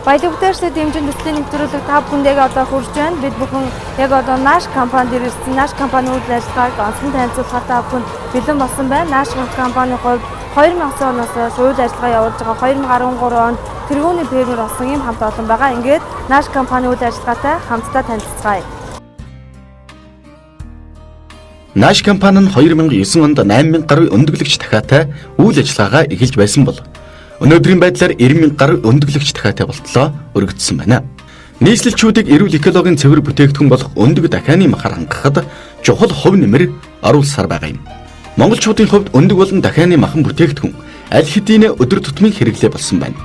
Баялаг бүтээрсээ дэмжин төслийн нэвтрүүлэг та бүхэнд яг одоо хүрч байна. Бид бүхэн яг одоо Nash компанид ирсэн. Nash компани үйл ажиллагааг онцлон танилцуулахаар та бүхэнд бэлэн болсон байна. Nash компанийн хувьд 2000 оноос үйл ажиллагаа явуулж байгаа 2013 онд тэргүүний премьер болсон юм хамт олон байгаа. Ингээд Nash компани үйл ажиллагаатай хамтдаа танилцгаая. Nash компани нь 2009 онд 8000 гаруй өндөглөгч дахиатай үйл ажиллагаагаа эхэлж байсан бол өнөөдрийн байдлаар 90000 гаруй өндөглөгч дахиатай болтлоо өргөдсөн байна. Нийслэлчүүдийг эрүүл экологийн цэвэр бүтээгдэхүүн болох өндөг дахианы махаар хангахад чухал хувь нэмэр оруулсаар байгаа юм. Монголчуудын хувьд өндөг болон дахианы махан бүтээгдэхүүн аль хэдийн өдөр тутмын хэрэглээ болсон байна.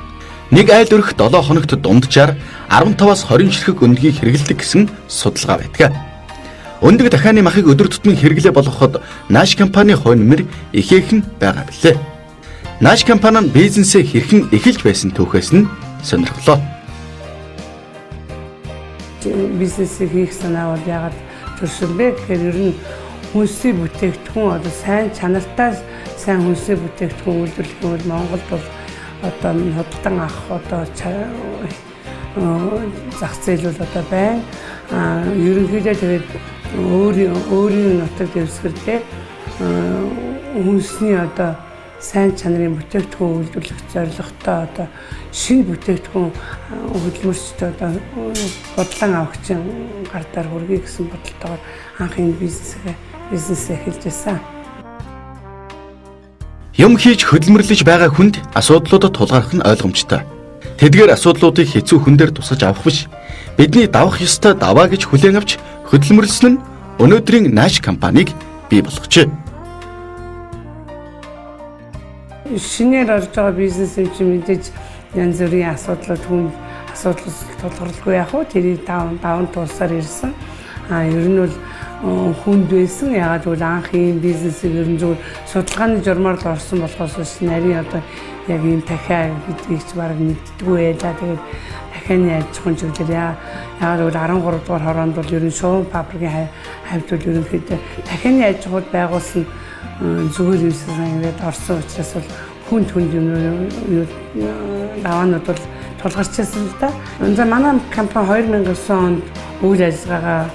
Нэг айл өрх 7 хоногт дунджаар 15-аас 20 ширхэг өндгийг хэрэглэдэг гэсэн судалгаа байдаг. Өндөг дахианы махыг өдөр тутмын хэрэглээ болгоход Nash компани хувь нэмэр ихээхэн байгаа билээ. Nash компани нь бизнесээ хэрхэн эхэлж байсан түүхээс нь сонирхлоо. Бизнесийг хийх санаа бол ягаад төрсөн бэ гэхээр ер нь хүнсний бүтээгдэхүүн одоо сайн чанартай сайн хүнсний бүтээгдэхүүн үйлдвэрлэх нь Монголд бол одоо худалдан авах одоо зах зээл бол одоо байна. Ерөнхийдөө тэгээд өөрийн нутаг дэвсгэртэй хүнсний одоо сайн чанарын бүтээгдэхүүн үйлдвэрлэх зорилготой одоо шинэ бүтээгдэхүүн хөдөлмөрчд одоо бодлон авахчин гардаар хүргэе гэсэн бодолтойгоор анх энэ бизнесээ эхэлж байсан. Юм хийж хөдөлмөрлөж байгаа хүнд асуудлуудад тулгарх нь ойлгомжтой. Тэдгээр асуудлуудыг хэцүү хүн дээр тусаж авах биш. Бидний давах ёстой даваа гэж хүлээн авч хөдөлмөрлсөн нь өнөөдрийн Nash компаниг бий болгожээ. Шинээр орж байгаа бизнес юм чи мэдээж янз бүрийн асуудлууд тулгарлаггүй яг уу тэрийг даван туулсаар ирсэн. Ер нь бол хүнд байсан. Ягаад гэвэл анх ийм бизнесийг ер нь зөвхөн судалгааны журмаар л орсон болохоос нарийн одоо яг ийм дахиа гэдгийг ч бараг мэддэггүй байлаа. Тэгээд дахианы аж ахуйн чиглэл ягаад гэвэл 13 дугаар хороонд бол ер нь шугам фабрикийн хавьд бол ерөнхийдөө дахианы аж ахуйд байгуулсан зүгээр юмсан ингээд орсон учраас бол хүнд юм даваанууд бол тулгарч байсан л да. За манай компани 2009 онд үйл ажиллагаагаа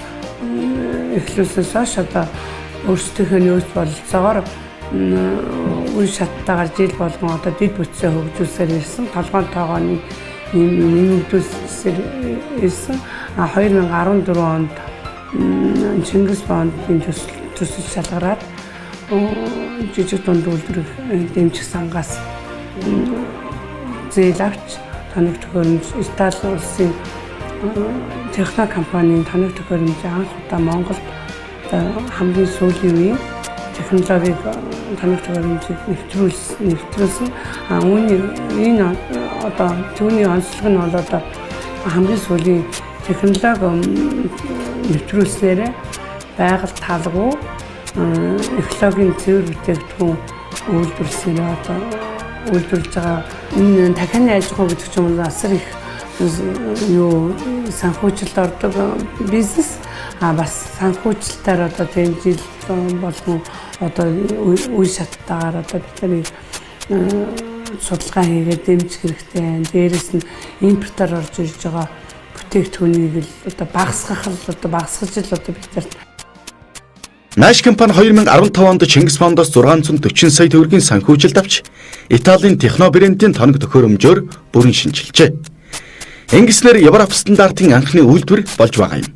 эхлүүлснээс хойш одоо өөрсдийнхөө нөөц бололцоогоор үе шаттайгаар жил болгон одоо дэд бүтцээ хөгжүүлсээр ирсэн. Толгойн тоогооны нэмэгдүүлсээр ирсэн. 2014 онд Чингис Бондын төсөл шалгараад жижиг дунд үйлдвэрийг дэмжих сангаас зээл авч тоног төхөөрөмж Итали улсын техно компанийн тоног төхөөрөмж анх удаа Монголд хамгийн сүүлийн үеийн технологиг тоног төхөөрөмжийг нэвтрүүлсэн. Энэ одоо түүний онцлог нь бол одоо хамгийн сүүлийн технологи нэвтрүүлснээр байгаль талгүй экологийн цэвэр бүтээгдэхүүн үйлдвэрлэснээр одоо үйлдвэрлэж байгаа энэ дахианы аж ахуй гэдэг ч юм уу асар их санхүүжилт ордог бизнес бас санхүүжилтээр одоо тийм жил болгон одоо үе шаттайгаар одоо бидний судалгаа хийгээд дэмжих хэрэгтэй байна. Дээрээс нь импортоор орж ирж байгаа бүтээгдэхүүнийг л одоо багасгаж л одоо бидэрт Nash компани 2015 онд Чингис Бондоос 640 сая төгрөгийн санхүүжилт авч Италийн техно брендийн тоног төхөөрөмжөөр бүрэн шинжилжээ. Ингэснээр Европ стандартын анхны үйлдвэр болж байгаа юм.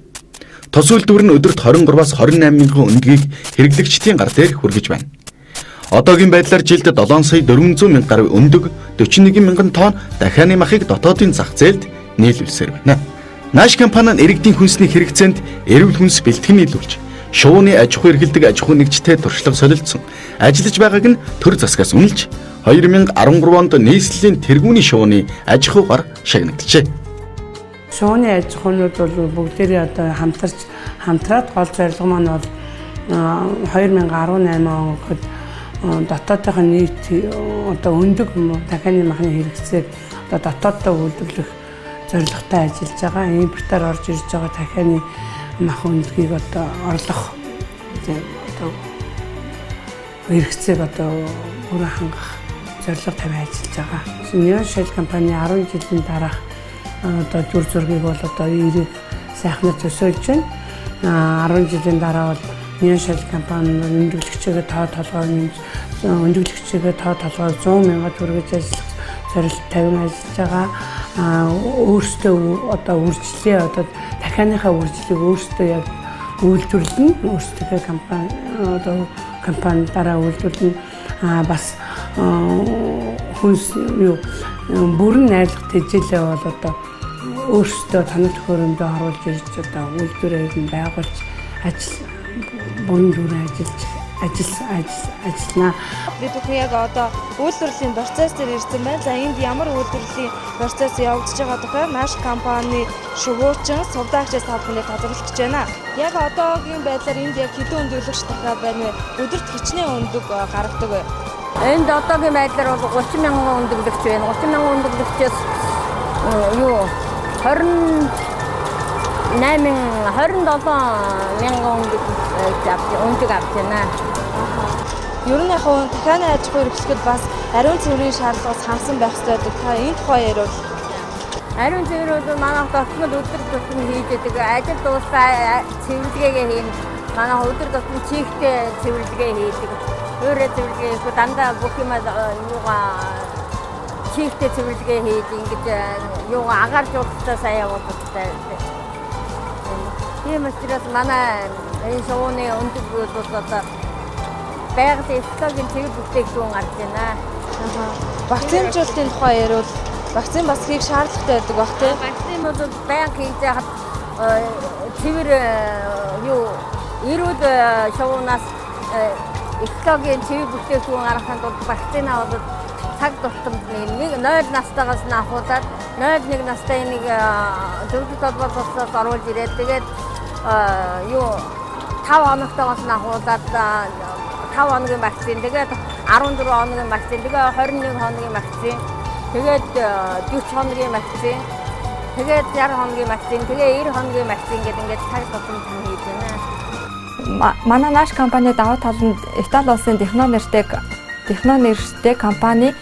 Тус үйлдвэр нь өдөрт 23-аас 28 мянган өндгийг хэрэглэгчдийн гар дээр хүргэж байна. Одоогийн байдлаар жилд 7 сая 400 мянга гаруй өндөг 41 мянган тонн дахианы махыг дотоодын зах зээлд нийлүүлсээр байна. Nash компани нь иргэдийн хүнсний хэрэгцээнд эрүүл хүнс бэлтгэн нийлүүлж шувууны аж ахуй эрхэлдэг аж ахуй нэгжтэй туршлага солилцсон ажиллаж байгааг нь төр засгаас үнэлж 2013 онд нийслэлийн тэргүүний шувууны аж ахуйгаар шагнагджээ. Шувууны аж ахуйнууд бол бүгдээрээ одоо хамтраад гол зорилго маань бол 2018 онд дотоодынхоо нийт одоо өндөг дахианы махны хэрэгцээг одоо дотооддоо үйлдвэрлэх зорилготой ажиллаж байгаа. Импортоор орж ирж байгаа дахианы мах өндгийг одоо орлох одоо хэрэгцээг одоо бүрэн хангах зорилго тавиад ажиллаж байгаа. Neon Shell компани 10 жилийн дараах одоо дүр зургийг бол одоо эрийг сайхнаар төсөөлж байна. 10 жилийн дараа бол Няшал компани өндөглөгчөөгөө тоо толгой нэмж өндөглөгчөөгөө тоо толгой 100 сая төгрөг ажиллах зорилт тавин ажиллаж байгаа. Өөрсдөө одоо үржлээ одоо дахианыхаа үржлийг өөрсдөө яг үйлдвэрлэн өөрсдөө компани дараа үйлдвэрлэн бас хүнс юу бүрэн найрлах тэжээлээ бол одоо өөрсдөө танил төхөөрөмжөд оруулж ирж одоо үйлдвэрийг нь байгуулж бүрэн дүрэн ажиллана. Бид бүхэн яг одоо үйлдвэрлэлийн процесс дээр ирсэн байна. За энд ямар үйлдвэрлэлийн процесс явагдаж байгаа тухай Nash компани шувуучин сувдаагчаас та бүхэнд тодорхойлж байна. Яг одоогийн байдлаар энд яг хэдэн өндөглөгч дахиад байна вэ? Өдөрт хичнээн өндөг гаргадаг вэ? Энд одоогийн байдлаар бол 30 мянган өндөглөгч байна. 30 мянган өндөглөгчөөс 27 мянган өндөг авч байна. Ер нь яг дахианы аж ахуй эрхлэхэд бас ариун цэврийн шаардлагаас хангасан байх ёстой гэдэг. Та энэ тухай ярил. Ариун цэвэр бол манайх дотмол өдөр тутмын хийж байдаг. Ажил дуусаа цэвэрлэгээ хийн. Манайх өдөр тутмын чигтэй цэвэрлэгээ хийдэг. Өөрөө цэвэрлэгээ хийх дандаа бүх юм чигтэй цэвэрлэгээ хийж ингэж агаар жуулалтаа сайн явуулдаг. Тийм учраас манай энэ шууны өндөг бол одоо байгалийн экологийн цэвэр бүтээгдэхүүн гарч байна. Вакцинжуулалтын тухай ярил. Вакцин бас хийх шаардлагатай байдаг бах тийм. Вакцин бол байнга хийж яхад цэвэр эрүүл шуунаас экологийн цэвэр бүтээгдэхүүн гаргахын тулд вакцина бол цаг тутамд нэг 0 настайгаас нь ахуулаад 0-1 настай нэг зөвлөлт толгойлолтоос оруулж ирээд тэгээд 5 хоногтойгоос нь ахуулаад 5 хоногийн вакцин, тэгээд 14 хоногийн вакцин, тэгээд 21 хоногийн вакцин, тэгээд 40 хоногийн вакцин, тэгээд 60 хоногийн вакцин, тэгээд 90 хоногийн вакцин гэдэг ингээд цаг тутамд хийж байна. Манай Nash компани давуу тал нь Итали улсын Техно нэртэй компани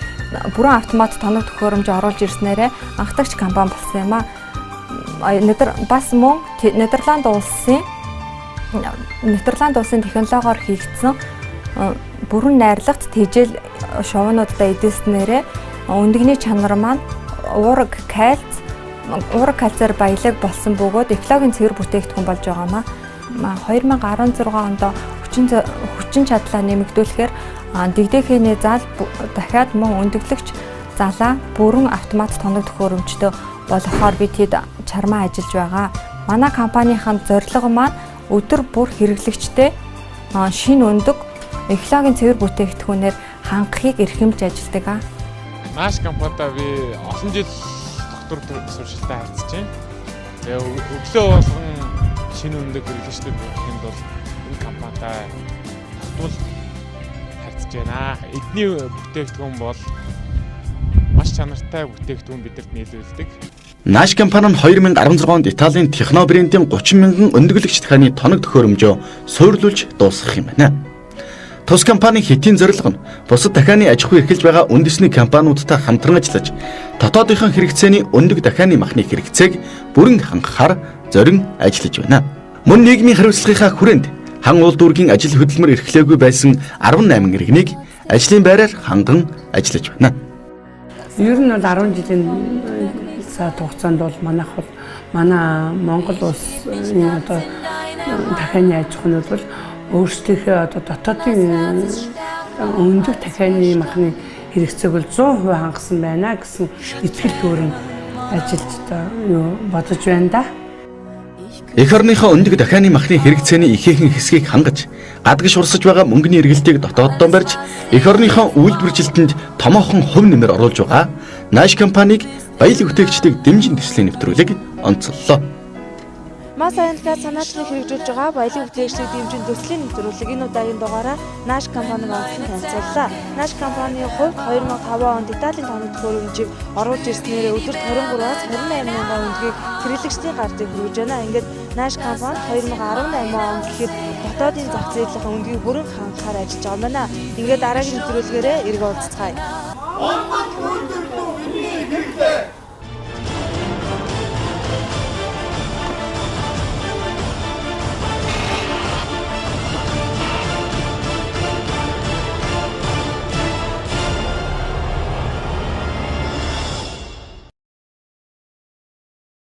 бүрэн автомат тоног төхөөрөмж оруулж ирснээрээ анхдагч компани болсон юм а. Бас мөн Нидерланд улсын технологиор хийгдсэн бүрэн найрлагт тэжээл шовнуудаа эдэлснээрээ өндөгний чанар маань уураг кальцаар баялаг болсон бөгөөд экологийн цэвэр бүтээгдэхүүн болж байгаамаа. 2016 онд хүчин чадлаа нэмэгдүүлэхээр дэгдэхээний зал дахиад мөн өндөглөгч залаа бүрэн автомат тоног төхөөрөмжтэй болгохоор бид хэд чармаа ажиллаж байгаа. Манай компанийн зорилго маань өдөр бүр хэрэглэгчтэй шинэ өндөг экологийн цэвэр бүтээгдэхүүнээр хангахыг эрхэмж ажилладаг. Nash компанитай би олон жил доктор сурчилтаа харьцаж байна. Тэгээ өглөө болгон шинэ өндөг хэрэглэгчтэй болохын тулд энэ компанитай тогтвол харьцаж байна. Эдний бүтээгдэхүүн бол маш чанартай бүтээгдэхүүн бидэрт нийлүүлдэг. Nash компани нь 2016 онд Италийн Техно брендийн 30 мянган өндөглөгч дахианы тоног төхөөрөмжөө суйрлуулж дуусгах юм байна. Тус компани хэтийн зорилго нь бусад дахианы аж ахуй эрхэлж байгаа үндэсний компаниудтай хамтран ажиллаж дотоодынхон хэрэгцээний өндөг дахианы махны хэрэгцээг бүрэн хангахаар зорин ажиллаж байна. Мөн нийгмийн хариуцлагынхаа хүрээнд хан уул дүүргийн ажил хөдөлмөр эрхлээгүй байсан 18 иргэнийг ажлын байраар ханган ажиллаж байна. Ер нь бол 10 жилийн цаг хугацаанд бол манай Монгол улсын одоо дахианы аж ахуйн бол өөрсдийнхөө одоо дотоодын өндөг дахианы махны хэрэгцээг бол 100% хангасан байна гэсэн итгэл төрөн ажилд бодож байна да. Эх орныхоо өндөг дахианы махны хэрэгцээний ихээхэн хэсгийг хангаж, гадагш урсаж байгаа мөнгөний эргэлтийг дотооддоо барьж, эх орныхоо үйлдвэржилтэнд томоохон хувь нэмэр оруулж байгаа Nash компаниг баялаг бүтээгчдийг дэмжин төслийн нэвтрүүлэг онцоллоо. Мас аяллаа санаачлыг хэрэгжүүлж байгаа баялаг бүтээгчдийг дэмжин төслийн нэвтрүүлэг энэ удаагийн дугаараа Nash компаниг онцлон танилцууллаа. Nash компанийн хувьд 2005 онд Италийн тоног төхөөрөмжийг оруулж ирснээр өдөрт 23-аас 28 мянган өндгийг хэрэглэгчдийн гартыг хүргэж байна. Ингээд Nash компани 2018 он гэхэд дотоодын зах зээлийн өндгийг бүрэн хангахаар ажиллаж байгаа юм байна. Ингээд дараагийн нэвтрүүлгээрээ эргэн уулзцгаая.